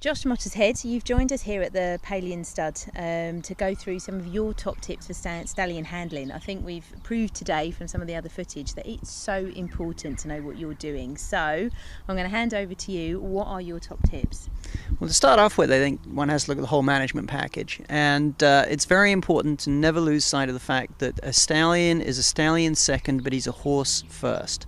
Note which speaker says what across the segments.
Speaker 1: Jos Mottershead, you've joined us here at the Pallion Stud to go through some of your top tips for stallion handling. I think we've proved today from some of the other footage that it's so important to know what you're doing. So I'm going to hand over to you. What are your top tips?
Speaker 2: Well, to start off with, I think one has to look at the whole management package, and it's very important to never lose sight of the fact that a stallion is a stallion second, but he's a horse first.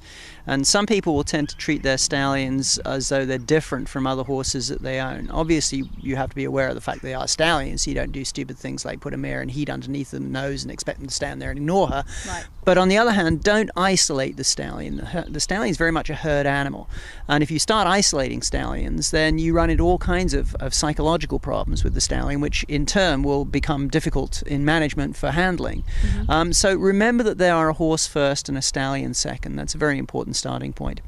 Speaker 2: And some people will tend to treat their stallions as though they're different from other horses that they own. Obviously, you have to be aware of the fact they are stallions, so you don't do stupid things like put a mare in heat underneath the nose and expect them to stand there and ignore her.
Speaker 1: Right.
Speaker 2: But on the other hand, don't isolate the stallion. The stallion is very much a herd animal. And if you start isolating stallions, then you run into all kinds of psychological problems with the stallion, which in turn will become difficult in management for handling. Mm-hmm. So remember that they are a horse first and a stallion second. That's a very important starting point.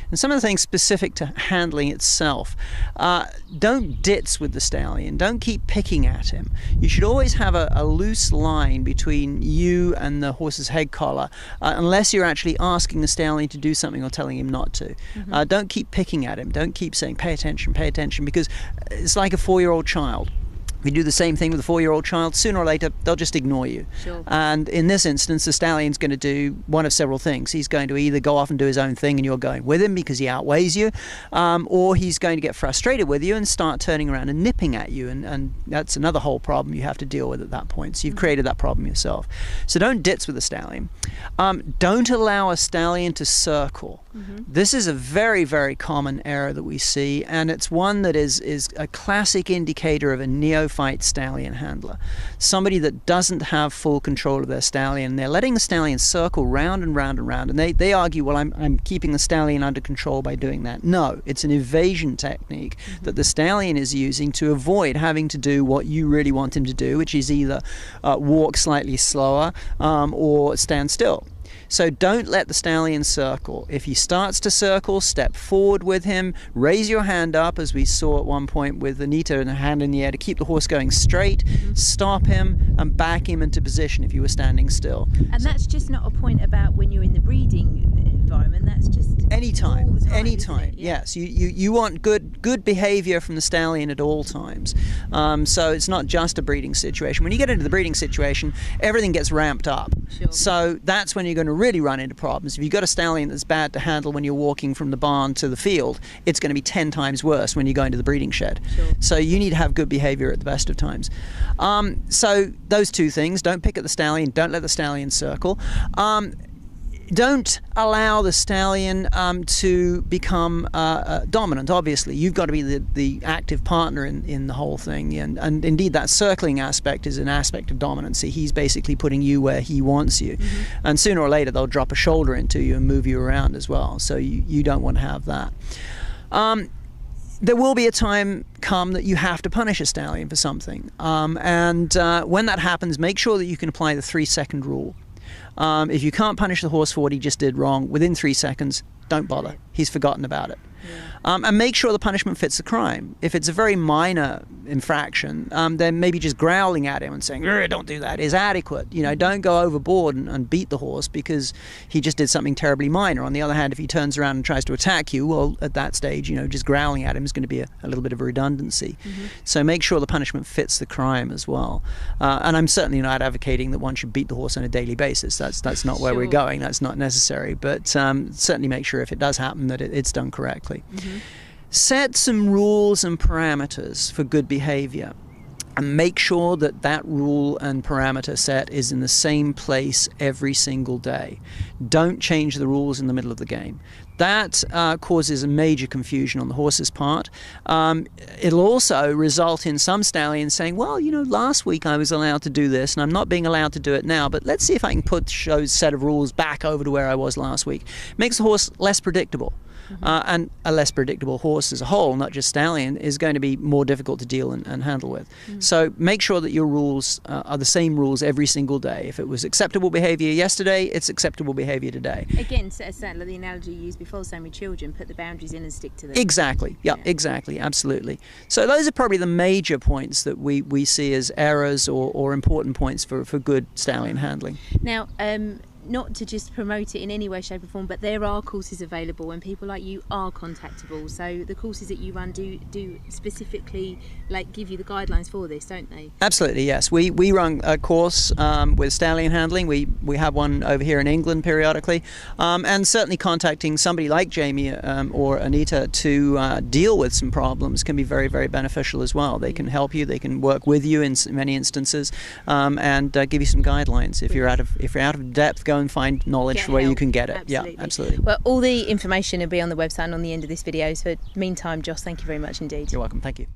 Speaker 2: And some of the things specific to handling itself, don't ditz with the stallion. Don't keep picking at him. You should always have a loose line between you and the horse's head collar, unless you're actually asking the stallion to do something or telling him not to. Mm-hmm. Don't keep picking at him. Don't keep saying pay attention, because it's like a 4-year-old child. If you do the same thing with a 4-year-old child, sooner or later they'll just ignore you.
Speaker 1: Sure.
Speaker 2: And in this instance, the stallion's going to do one of several things. He's going to either go off and do his own thing and you're going with him because he outweighs you, or he's going to get frustrated with you and start turning around and nipping at you, and that's another whole problem you have to deal with at that point. So you've created that problem yourself. So don't ditz with the stallion. Don't allow a stallion to circle. Mm-hmm. This is a very, very common error that we see, and it's one that is a classic indicator of a neophyte stallion handler. Somebody that doesn't have full control of their stallion. They're letting the stallion circle round and round and round, and they argue, well, I'm keeping the stallion under control by doing that. No, it's an evasion technique that the stallion is using to avoid having to do what you really want him to do, which is either walk slightly slower or stand still. So don't let the stallion circle. If he starts to circle, step forward with him, raise your hand up, as we saw at one point with Anita and her hand in the air to keep the horse going straight, stop him and back him into position if you were standing still.
Speaker 1: And that's just not a point about when you're in the breeding environment, that's just
Speaker 2: anytime,
Speaker 1: all the time,
Speaker 2: anytime.
Speaker 1: Yeah.
Speaker 2: Yes, you want good behavior from the stallion at all times. So it's not just a breeding situation. When you get into the breeding situation, everything gets ramped up.
Speaker 1: Sure.
Speaker 2: So that's when you're going to really run into problems. If you've got a stallion that's bad to handle when you're walking from the barn to the field, it's going to be 10 times worse when you go into the breeding shed.
Speaker 1: Sure.
Speaker 2: So you need to have good behavior at the best of times. So those two things: don't pick at the stallion, don't let the stallion circle. Don't allow the stallion to become dominant. Obviously, you've got to be the active partner in the whole thing, and indeed that circling aspect is an aspect of dominancy. He's basically putting you where he wants you, and sooner or later they'll drop a shoulder into you and move you around as well, so you don't want to have that. There will be a time come that you have to punish a stallion for something, and when that happens, make sure that you can apply the 3-second rule. If you can't punish the horse for what he just did wrong within 3 seconds, don't bother. He's forgotten about it. Yeah. And make sure the punishment fits the crime. If it's a very minor infraction, then maybe just growling at him and saying, don't do that, is adequate. Don't go overboard and beat the horse because he just did something terribly minor. On the other hand, if he turns around and tries to attack you, well, at that stage, just growling at him is going to be a little bit of a redundancy. So make sure the punishment fits the crime as well. And I'm certainly not advocating that one should beat the horse on a daily basis. That's not where we're going. That's not necessary. But certainly make sure if it does happen that it's done correctly. Set some rules and parameters for good behavior, and make sure that rule and parameter set is in the same place every single day. Don't change the rules in the middle of the game. That causes a major confusion on the horse's part. It'll also result in some stallions saying, well, last week I was allowed to do this and I'm not being allowed to do it now, but let's see if I can put those set of rules back over to where I was last week. Makes the horse less predictable. And a less predictable horse as a whole, not just stallion, is going to be more difficult to deal and handle with. So make sure that your rules are the same rules every single day. If it was acceptable behavior yesterday, it's acceptable behavior today.
Speaker 1: Again, like the analogy you used before, same with children, put the boundaries in and stick to them.
Speaker 2: Exactly. Yeah, exactly. Absolutely. So those are probably the major points that we see as errors or important points for good stallion handling.
Speaker 1: Now, not to just promote it in any way, shape or form, but there are courses available and people like you are contactable. So the courses that you run do specifically like give you the guidelines for this, don't they?
Speaker 2: Absolutely, yes. We run a course with stallion handling. We have one over here in England periodically, and certainly contacting somebody like Jamie or Anita to deal with some problems can be very, very beneficial as well. They can help you, they can work with you in many instances, and give you some guidelines. If you're out of depth, go and find knowledge where you can get it.
Speaker 1: Absolutely.
Speaker 2: Yeah, absolutely.
Speaker 1: Well, all the information will be on the website and on the end of this video. So, meantime, Jos, thank you very much indeed.
Speaker 2: You're welcome. Thank you.